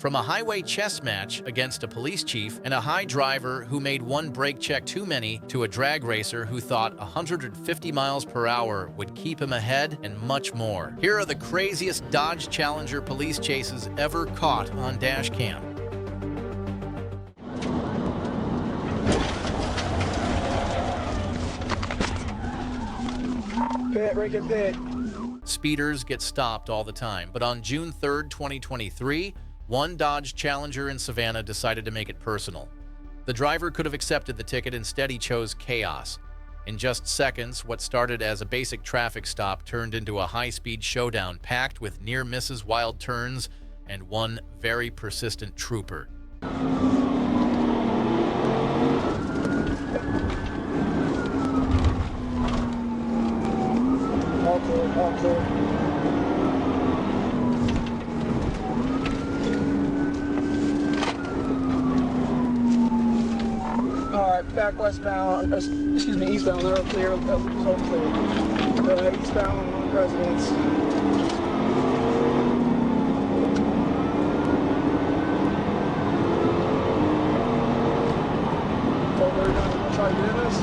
From a highway chess match against a police chief and a high driver who made one brake check too many to a drag racer who thought 150 miles per hour would keep him ahead, and much more. Here are the craziest Dodge Challenger police chases ever caught on Dashcam. Pit, break it, pit. Speeders get stopped all the time, but on June 3rd, 2023, one Dodge Challenger in Savannah decided to make it personal. The driver could have accepted the ticket, instead he chose chaos. In just seconds, what started as a basic traffic stop turned into a high-speed showdown packed with near misses, wild turns, and one very persistent trooper. All clear. Alright, back westbound, excuse me, eastbound, they're all clear, it's all clear. Eastbound on Presidents. So we're gonna try to get in this.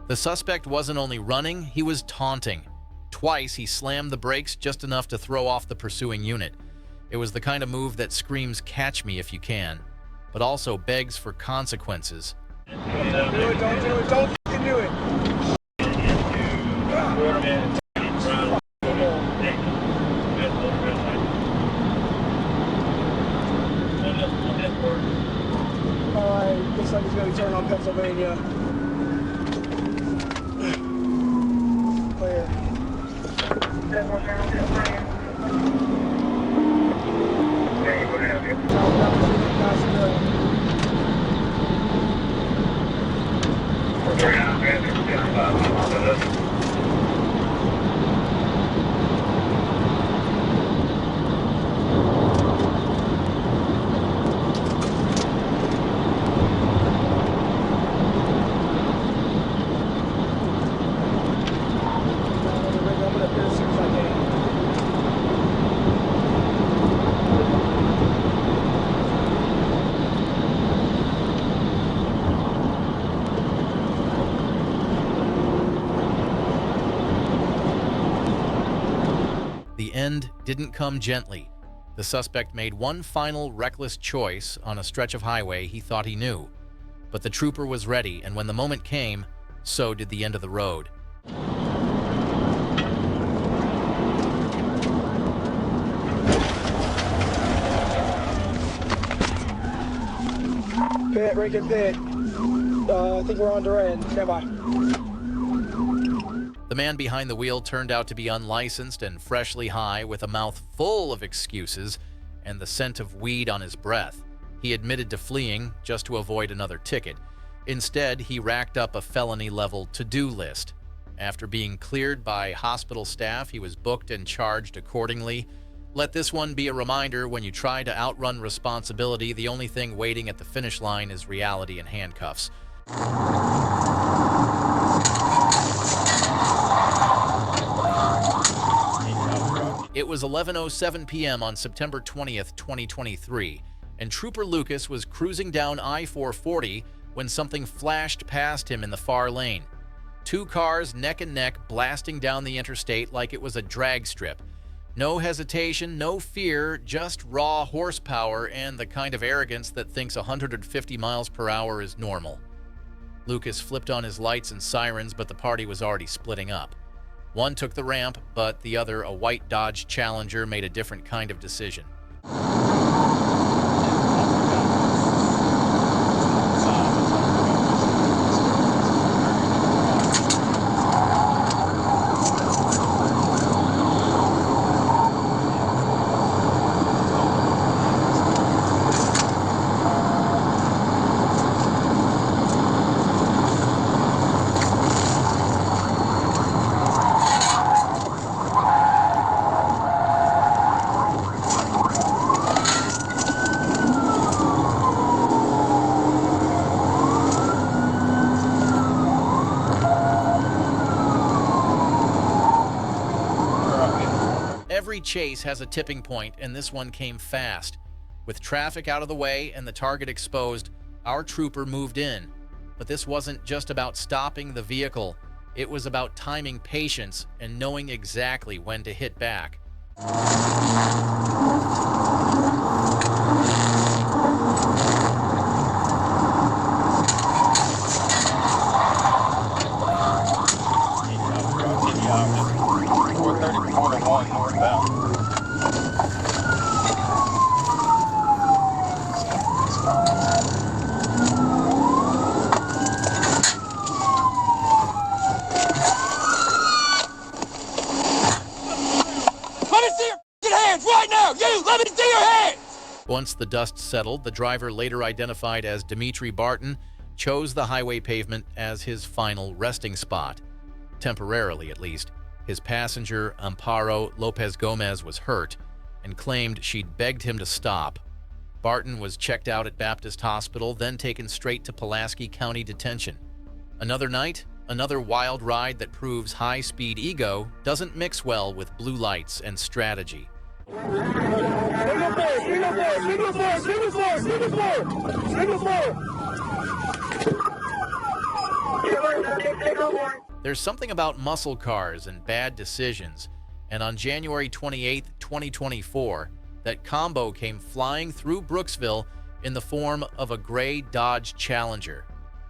The suspect wasn't only running, he was taunting. Twice, he slammed the brakes just enough to throw off the pursuing unit. It was the kind of move that screams, "Catch me if you can," but also begs for consequences. Don't do it, don't fucking do it. Alright, looks like he's going to turn on Pennsylvania. Clear. The end didn't come gently. The suspect made one final reckless choice on a stretch of highway he thought he knew. But the trooper was ready, and when the moment came, so did the end of the road. Pit, break it, pit. I think we're on Duran. Stand by. The man behind the wheel turned out to be unlicensed and freshly high, with a mouth full of excuses and the scent of weed on his breath. He admitted to fleeing just to avoid another ticket. Instead, he racked up a felony-level to-do list. After being cleared by hospital staff, he was booked and charged accordingly. Let this one be a reminder: when you try to outrun responsibility, the only thing waiting at the finish line is reality and handcuffs. It was 11:07 p.m. on September 20th, 2023, and Trooper Lucas was cruising down I-440 when something flashed past him in the far lane. Two cars neck and neck, blasting down the interstate like it was a drag strip. No hesitation, no fear, just raw horsepower and the kind of arrogance that thinks 150 miles per hour is normal. Lucas flipped on his lights and sirens, but the party was already splitting up. One took the ramp, but the other, a white Dodge Challenger, made a different kind of decision. Every chase has a tipping point, and this one came fast. With traffic out of the way and the target exposed, our trooper moved in. But this wasn't just about stopping the vehicle. It was about timing patience and knowing exactly when to hit back. Once the dust settled, the driver, later identified as Dimitri Barton, chose the highway pavement as his final resting spot. Temporarily, at least. His passenger, Amparo Lopez Gomez, was hurt and claimed she'd begged him to stop. Barton was checked out at Baptist Hospital, then taken straight to Pulaski County Detention. Another night, another wild ride that proves high-speed ego doesn't mix well with blue lights and strategy. There's something about muscle cars and bad decisions, and on January 28, 2024, that combo came flying through Brooksville in the form of a gray Dodge Challenger.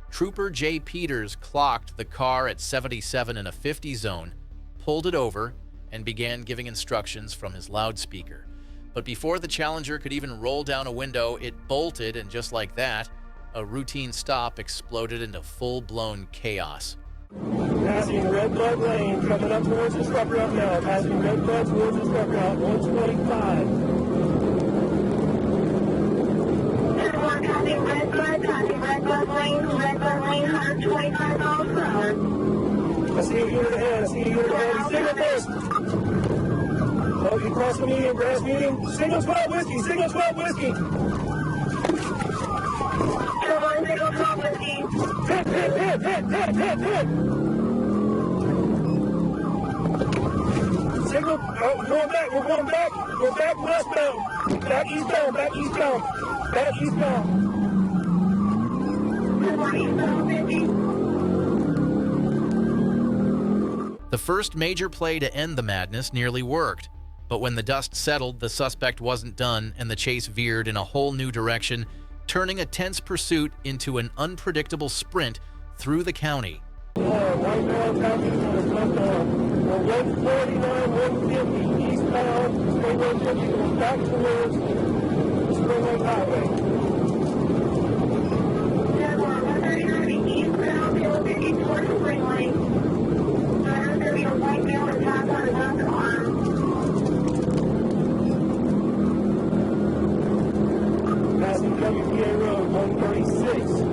Trooper Jay Peters clocked the car at 77 in a 50 zone, pulled it over, and began giving instructions from his loudspeaker. But before the Challenger could even roll down a window, it bolted, and just like that, a routine stop exploded into full-blown chaos. Passing Red Bud Lane, coming up towards the truck route now. Passing Red Bud towards the truck route, 125. Passing Red Bud Lane, 125 miles per hour. I see a unit ahead, He's signal first. Oh, you crossed the medium, grass medium. Signal 12 whiskey, signal 12 whiskey. Signal 12 whiskey. Hit. Signal, oh, we're going back westbound. Back eastbound. The first major play to end the madness nearly worked, but when the dust settled, the suspect wasn't done and the chase veered in a whole new direction, turning a tense pursuit into an unpredictable sprint through the county. Right now, traffic is on his left arm. We're 149, 150 eastbound, State 150 going back towards Springway Highway. Yeah, we're 139 eastbound, 150 towards Springway. Driver's going to be a white male with tires on his left arm. Passing WPA Road, 136.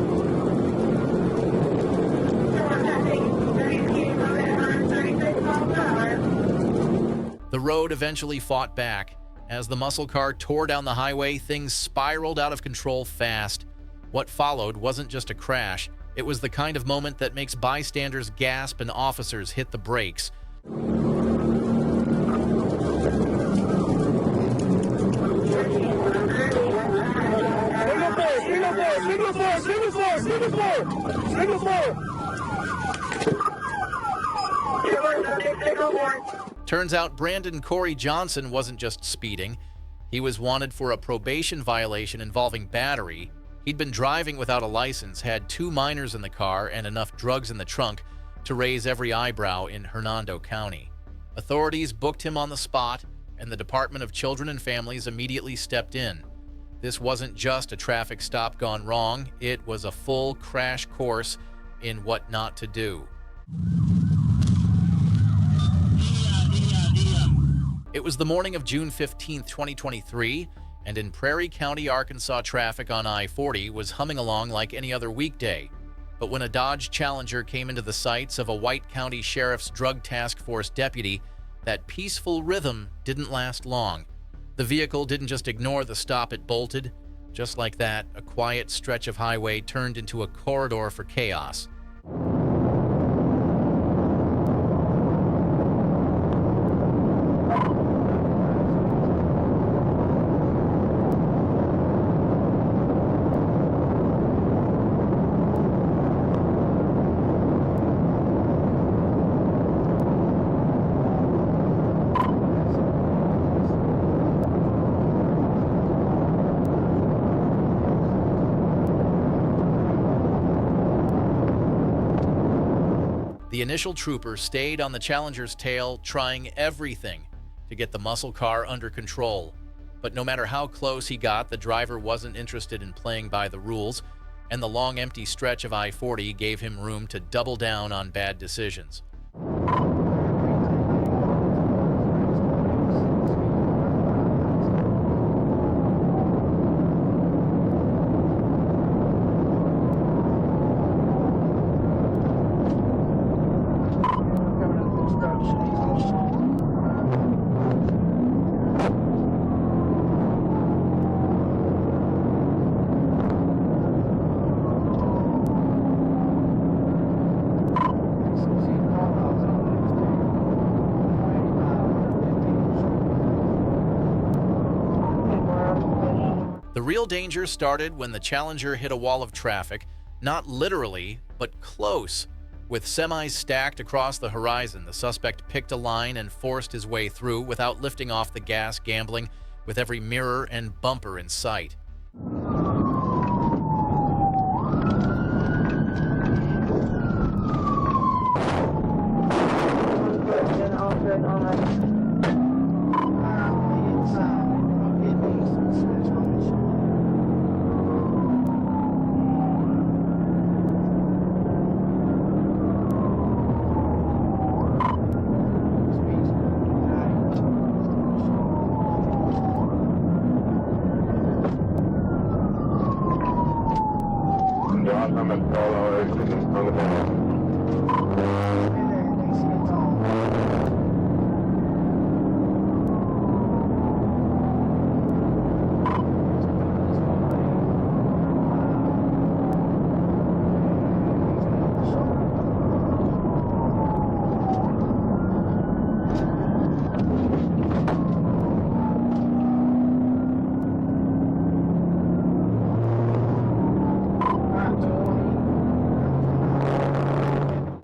The road eventually fought back. As the muscle car tore down the highway, things spiraled out of control fast. What followed wasn't just a crash. It was the kind of moment that makes bystanders gasp and officers hit the brakes. Signal 4. Turns out Brandon Corey Johnson wasn't just speeding. He was wanted for a probation violation involving battery. He'd been driving without a license, had 2 minors in the car, and enough drugs in the trunk to raise every eyebrow in Hernando County. Authorities booked him on the spot, and the Department of Children and Families immediately stepped in. This wasn't just a traffic stop gone wrong, it was a full crash course in what not to do. It was the morning of June 15, 2023, and in Prairie County, Arkansas, traffic on I-40 was humming along like any other weekday. But when a Dodge Challenger came into the sights of a White County Sheriff's Drug Task Force deputy, that peaceful rhythm didn't last long. The vehicle didn't just ignore the stop it bolted. Just like that, a quiet stretch of highway turned into a corridor for chaos. The initial trooper stayed on the Challenger's tail, trying everything to get the muscle car under control. But no matter how close he got, the driver wasn't interested in playing by the rules, and the long empty stretch of I-40 gave him room to double down on bad decisions. The real danger started when the Challenger hit a wall of traffic, not literally, but close. With semis stacked across the horizon, the suspect picked a line and forced his way through without lifting off the gas, gambling with every mirror and bumper in sight.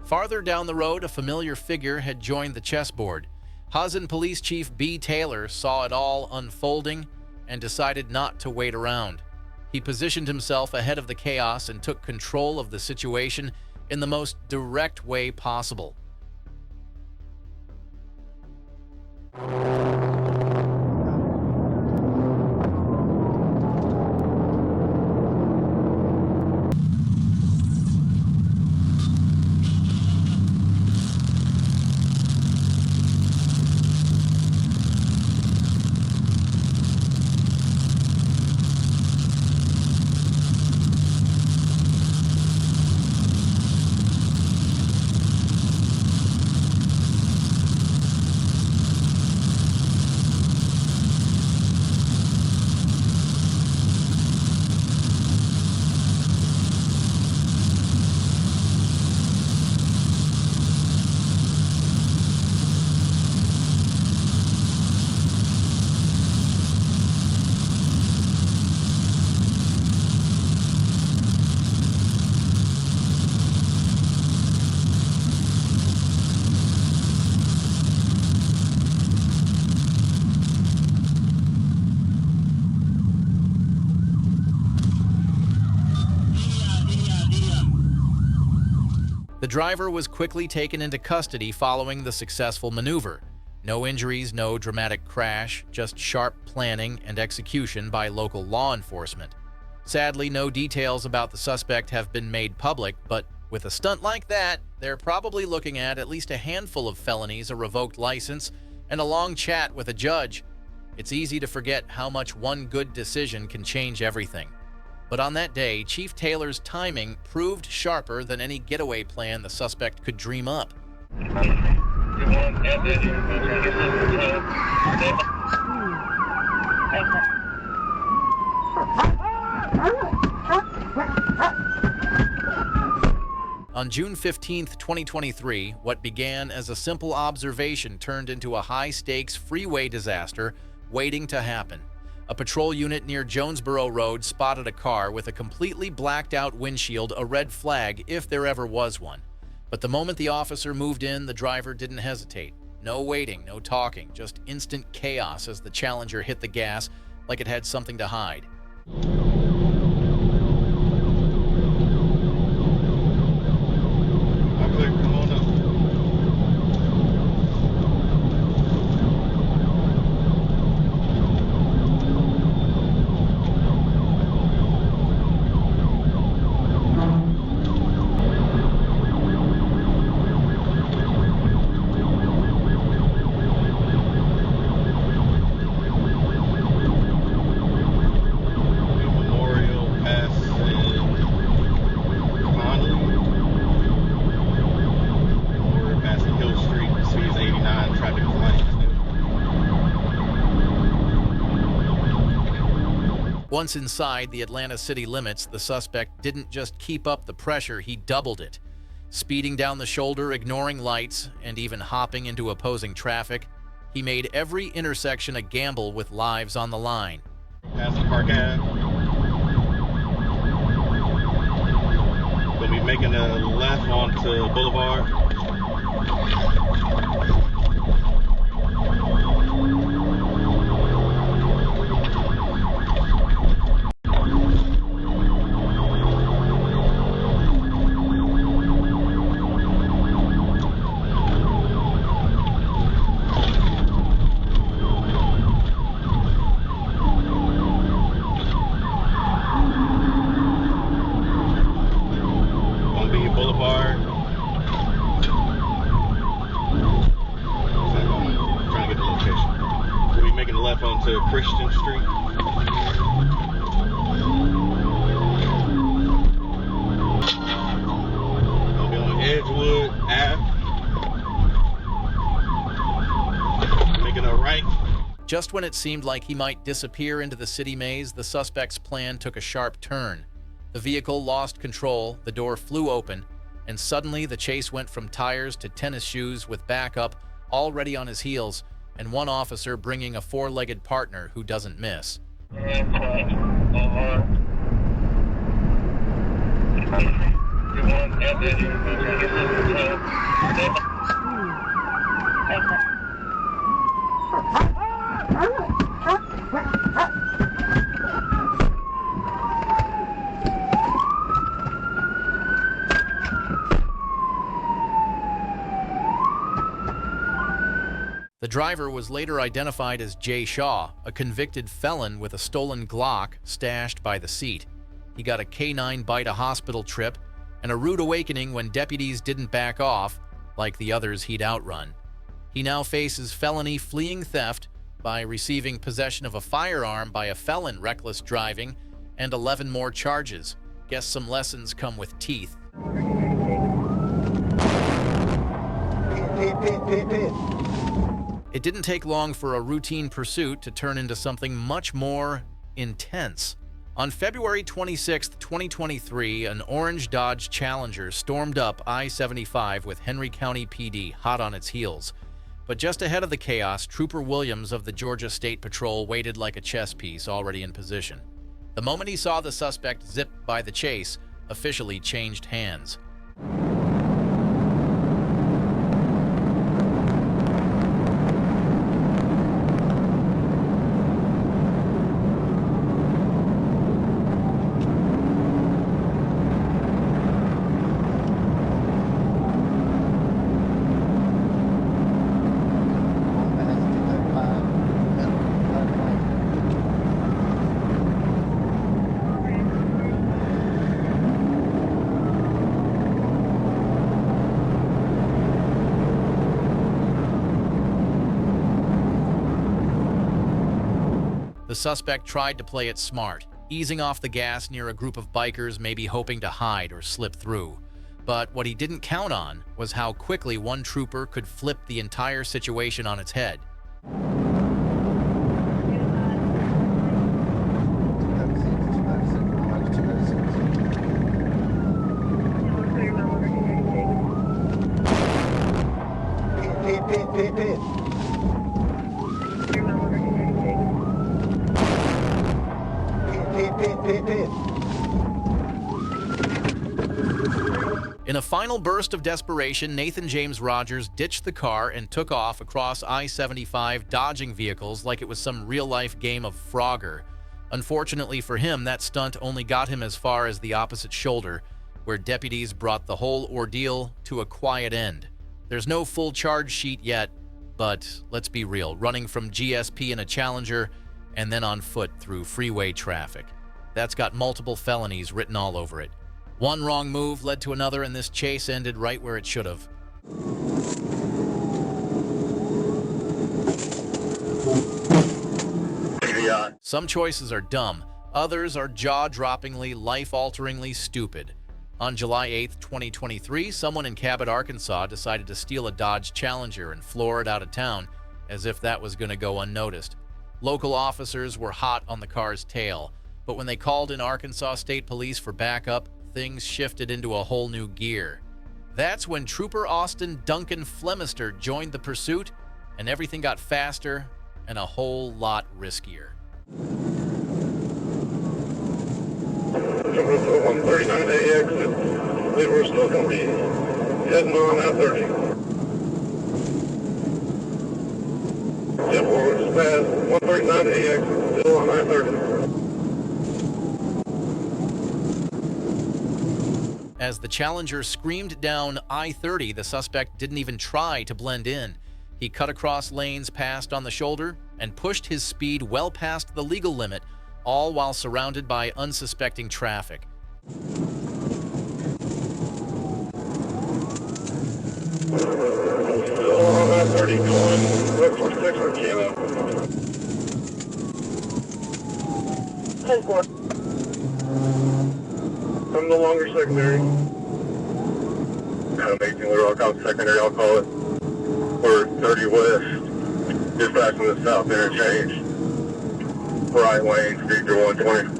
Farther down the road, a familiar figure had joined the chessboard. Hazen Police Chief B. Taylor saw it all unfolding and decided not to wait around. He positioned himself ahead of the chaos and took control of the situation in the most direct way possible. The driver was quickly taken into custody following the successful maneuver. No injuries, no dramatic crash, just sharp planning and execution by local law enforcement. Sadly, no details about the suspect have been made public, but with a stunt like that, they're probably looking at least a handful of felonies, a revoked license, and a long chat with a judge. It's easy to forget how much one good decision can change everything. But on that day, Chief Taylor's timing proved sharper than any getaway plan the suspect could dream up. On June 15, 2023, what began as a simple observation turned into a high-stakes freeway disaster waiting to happen. A patrol unit near Jonesboro Road spotted a car with a completely blacked-out windshield, a red flag if there ever was one. But the moment the officer moved in, the driver didn't hesitate. No waiting, no talking, just instant chaos as the Challenger hit the gas like it had something to hide. I'm clear, come on up. Once inside the Atlanta city limits, the suspect didn't just keep up the pressure, he doubled it. Speeding down the shoulder, ignoring lights, and even hopping into opposing traffic, he made every intersection a gamble with lives on the line. Past the Park Ave. We'll be making a left onto Boulevard. Onto Christian Street. I'll be on Edgewood Ave. Making a right. Just when it seemed like he might disappear into the city maze, the suspect's plan took a sharp turn. The vehicle lost control, the door flew open, and suddenly the chase went from tires to tennis shoes with backup already on his heels, and one officer bringing a four-legged partner who doesn't miss. The driver was later identified as Jay Shaw, a convicted felon with a stolen Glock stashed by the seat. He got a canine bite a hospital trip and a rude awakening when deputies didn't back off like the others he'd outrun. He now faces felony fleeing theft by receiving possession of a firearm by a felon reckless driving and 11 more charges. Guess some lessons come with teeth. It didn't take long for a routine pursuit to turn into something much more intense. On February 26, 2023, an orange Dodge Challenger stormed up I-75 with Henry County PD hot on its heels. But just ahead of the chaos, Trooper Williams of the Georgia State Patrol waited like a chess piece already in position. The moment he saw the suspect zip by the chase, officially changed hands. The suspect tried to play it smart, easing off the gas near a group of bikers, maybe hoping to hide or slip through. But what he didn't count on was how quickly one trooper could flip the entire situation on its head. In a final burst of desperation, Nathan James Rogers ditched the car and took off across I-75, dodging vehicles like it was some real-life game of Frogger. Unfortunately for him, that stunt only got him as far as the opposite shoulder, where deputies brought the whole ordeal to a quiet end. There's no full charge sheet yet, but let's be real, running from GSP in a Challenger and then on foot through freeway traffic, that's got multiple felonies written all over it. One wrong move led to another, and this chase ended right where it should have. Some choices are dumb, others are jaw-droppingly, life-alteringly stupid. On July 8, 2023, someone in Cabot, Arkansas decided to steal a Dodge Challenger and floor it out of town, as if that was going to go unnoticed. Local officers were hot on the car's tail. But when they called in Arkansas State Police for backup, things shifted into a whole new gear. That's when Trooper Austin Duncan Flemister joined the pursuit, and everything got faster and a whole lot riskier. 139 AX, they were still going to be heading on that 30. Yep, we're just past 139 AX, still on that 30. As the Challenger screamed down I-30, the suspect didn't even try to blend in. He cut across lanes passed on the shoulder and pushed his speed well past the legal limit, all while surrounded by unsuspecting traffic. Still on that 30 going, look for 6 or kilo. 10-4. I'm no longer secondary. 18 Little Rock out secondary, I'll call it. Or 30 west, dispatching the south interchange. Right lane, speed to 120.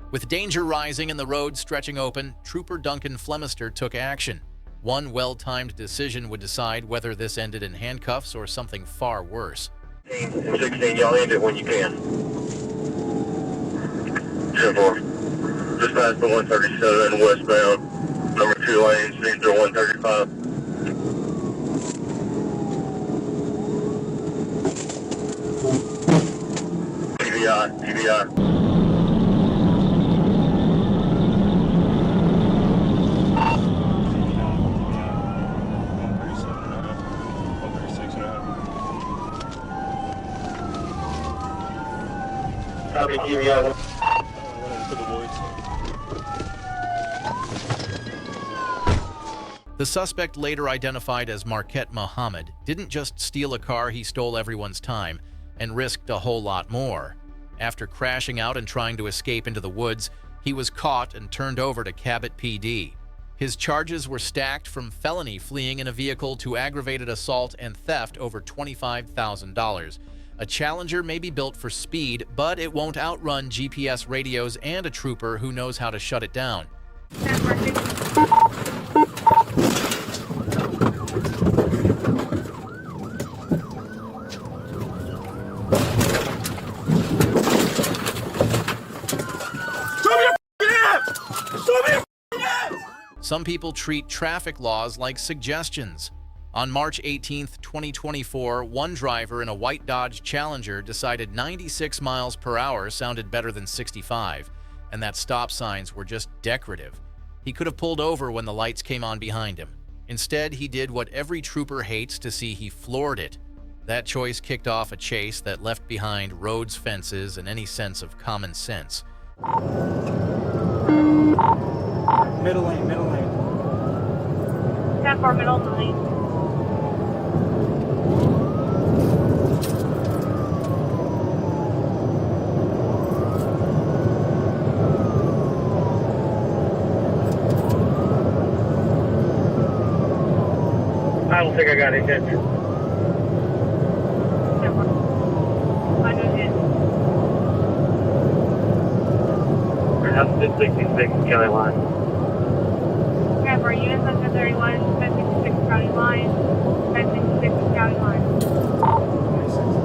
With danger rising and the road stretching open, Trooper Duncan Flemister took action. One well-timed decision would decide whether this ended in handcuffs or something far worse. 16, y'all end it when you can. 10-4. Dispatch to 137 westbound. Number 2 lane, speed to 135. TVI. Copy, TVI. The suspect, later identified as Marquette Muhammad, didn't just steal a car, he stole everyone's time and risked a whole lot more. After crashing out and trying to escape into the woods, he was caught and turned over to Cabot PD. His charges were stacked from felony fleeing in a vehicle to aggravated assault and theft over $25,000. A Challenger may be built for speed, but it won't outrun GPS radios and a trooper who knows how to shut it down. Some people treat traffic laws like suggestions. On March 18, 2024, one driver in a white Dodge Challenger decided 96 miles per hour sounded better than 65, and that stop signs were just decorative. He could have pulled over when the lights came on behind him. Instead, he did what every trooper hates to see: he floored it. That choice kicked off a chase that left behind roads, fences, and any sense of common sense. Middle lane. 10-4, middle lane. I don't think I got it yet. 10-4. I know it. That's 66 County line. 10-4, units on 1031, 1066 county line, 1066 county line. 26.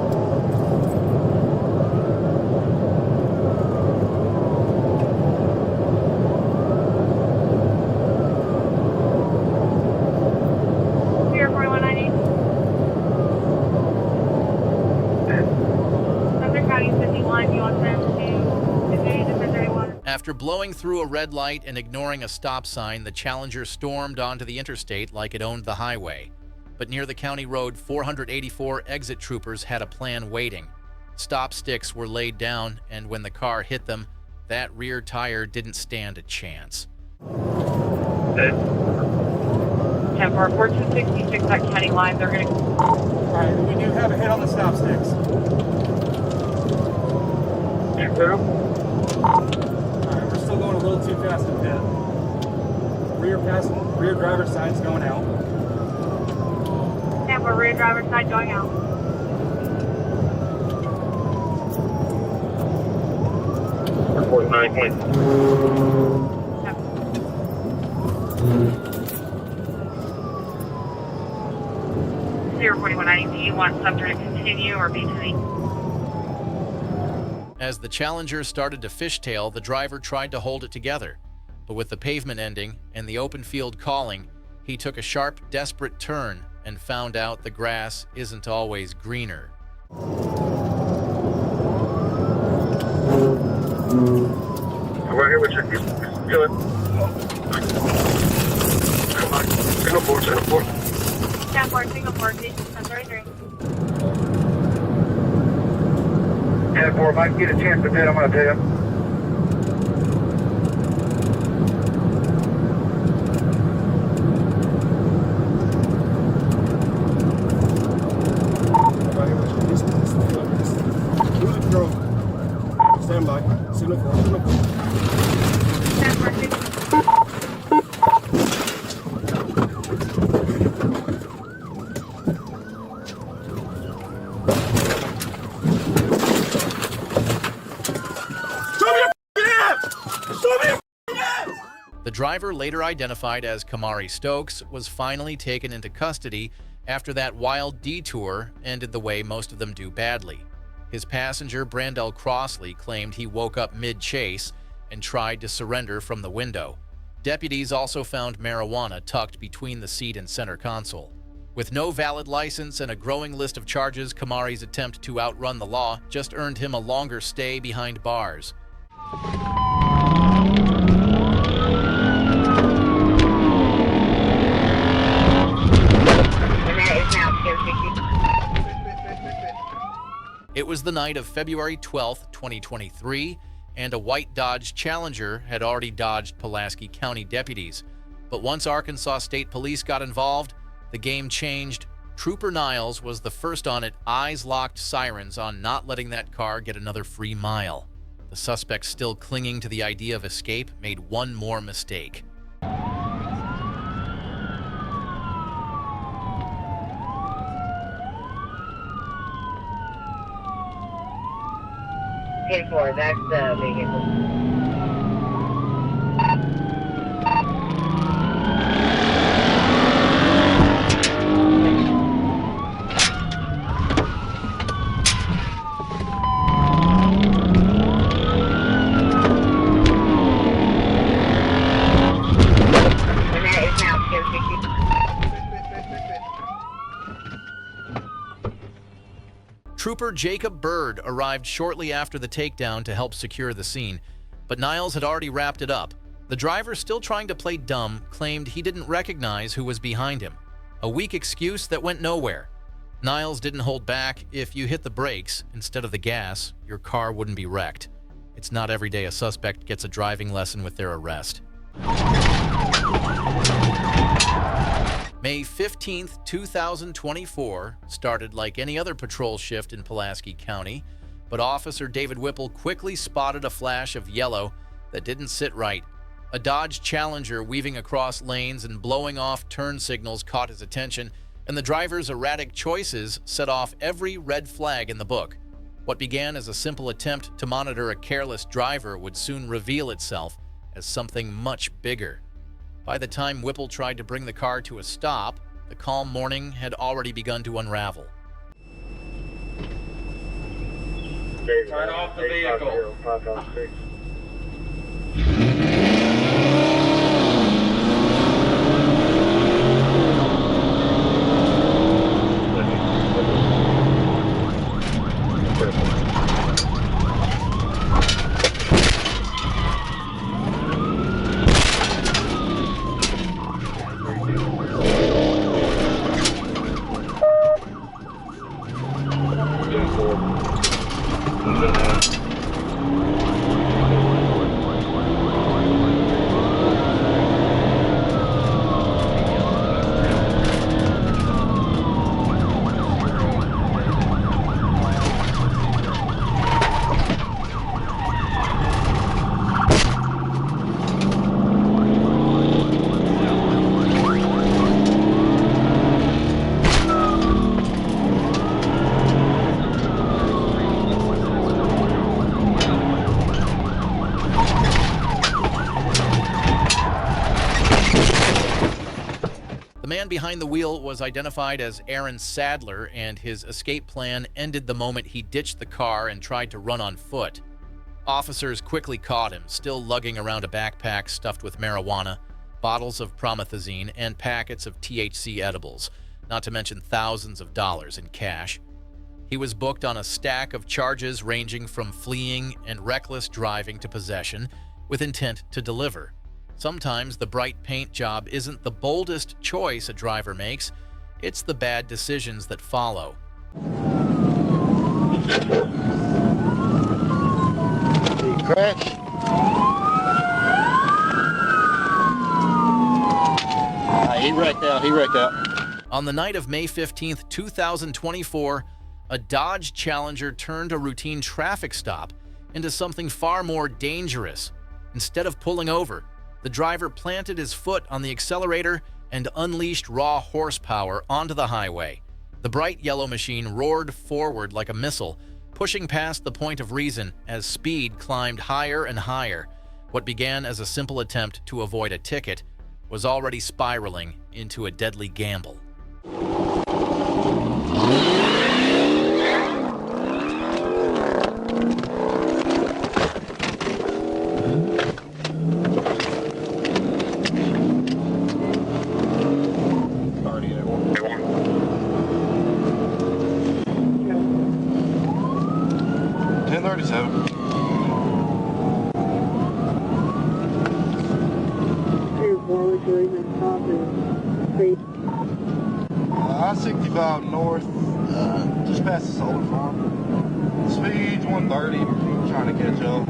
After blowing through a red light and ignoring a stop sign, the Challenger stormed onto the interstate like it owned the highway. But near the county road, 484 exit troopers had a plan waiting. Stop sticks were laid down, and when the car hit them, that rear tire didn't stand a chance. 10-4, 1466 at county line. They're going to... Alright, we do have a hit on the stop sticks. Alright, we're still going a little too fast to pit. Rear driver's side's going out. 10-4, rear driver's side going out. 4920. Zero 4190, do you want subject to continue or be to the... As the Challenger started to fishtail, the driver tried to hold it together. But with the pavement ending and the open field calling, he took a sharp, desperate turn and found out the grass isn't always greener. I'm right here with you. Good. Come on. Singapore. Singapore, I'm sorry, 3. And if I can get a chance to bid, I'm going to tell you. Stand by. Signal 4. Singapore, 6. The driver, later identified as Kamari Stokes, was finally taken into custody after that wild detour ended the way most of them do badly. His passenger, Brandell Crossley, claimed he woke up mid-chase and tried to surrender from the window. Deputies also found marijuana tucked between the seat and center console. With no valid license and a growing list of charges, Kamari's attempt to outrun the law just earned him a longer stay behind bars. It was the night of February 12, 2023, and a white Dodge Challenger had already dodged Pulaski County deputies. But once Arkansas State Police got involved, the game changed. Trooper Niles was the first on it, eyes-locked sirens on not letting that car get another free mile. The suspect, still clinging to the idea of escape, made one more mistake. 10-4, that's the vehicle. Trooper Jacob Bird arrived shortly after the takedown to help secure the scene, but Niles had already wrapped it up. The driver, still trying to play dumb, claimed he didn't recognize who was behind him. A weak excuse that went nowhere. Niles didn't hold back. If you hit the brakes instead of the gas, your car wouldn't be wrecked. It's not every day a suspect gets a driving lesson with their arrest. May 15th, 2024 started like any other patrol shift in Pulaski County, but Officer David Whipple quickly spotted a flash of yellow that didn't sit right. A Dodge Challenger weaving across lanes and blowing off turn signals caught his attention, and the driver's erratic choices set off every red flag in the book. What began as a simple attempt to monitor a careless driver would soon reveal itself as something much bigger. By the time Whipple tried to bring the car to a stop, the calm morning had already begun to unravel. Turn off the vehicle. 556. The man behind the wheel was identified as Aaron Sadler, and his escape plan ended the moment he ditched the car and tried to run on foot. Officers quickly caught him, still lugging around a backpack stuffed with marijuana, bottles of promethazine, and packets of THC edibles, not to mention thousands of dollars in cash. He was booked on a stack of charges ranging from fleeing and reckless driving to possession, with intent to deliver. Sometimes the bright paint job isn't the boldest choice a driver makes, it's the bad decisions that follow. Did he crash? He wrecked out. On the night of May 15th, 2024, a Dodge Challenger turned a routine traffic stop into something far more dangerous. Instead of pulling over, the driver planted his foot on the accelerator and unleashed raw horsepower onto the highway. The bright yellow machine roared forward like a missile, pushing past the point of reason as speed climbed higher and higher. What began as a simple attempt to avoid a ticket was already spiraling into a deadly gamble. I-65 north, just past the solar farm. Speed's 130, trying to catch up.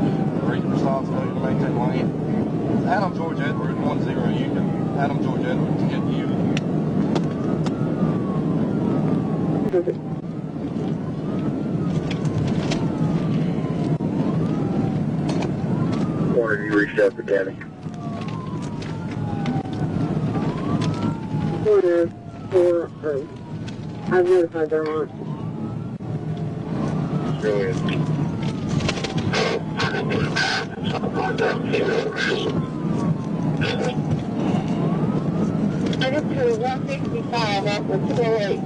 Reasonable stops, failure to maintain lane. Adam George Edward, 10 Union. Adam George Edward to get you. Corner, you reached out for Danny. Corner. I've notified their launch. Brilliant. I just turned 165 off of 208.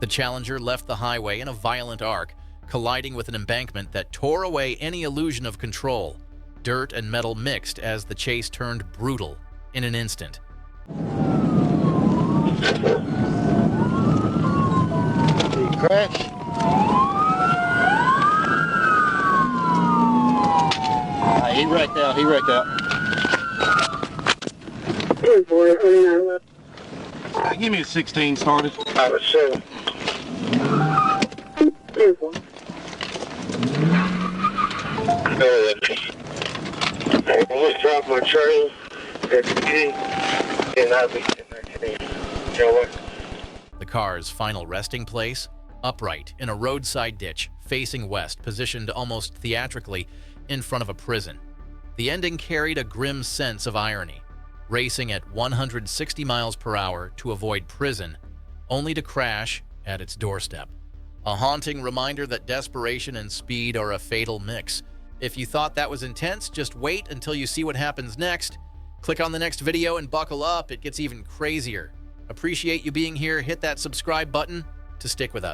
The Challenger left the highway in a violent arc, colliding with an embankment that tore away any illusion of control. Dirt and metal mixed as the chase turned brutal in an instant. Did he crash? He wrecked out. Good boy, 29 left. Give me a 16 started. I was 7. Good boy. I'm going to drop my trailer at the key, and I'll be in there. You know what? The car's final resting place, upright in a roadside ditch, facing west, positioned almost theatrically in front of a prison. The ending carried a grim sense of irony, racing at 160 miles per hour to avoid prison, only to crash at its doorstep. A haunting reminder that desperation and speed are a fatal mix. If you thought that was intense, just wait until you see what happens next. Click on the next video and buckle up, it gets even crazier. Appreciate you being here. Hit that subscribe button to stick with us.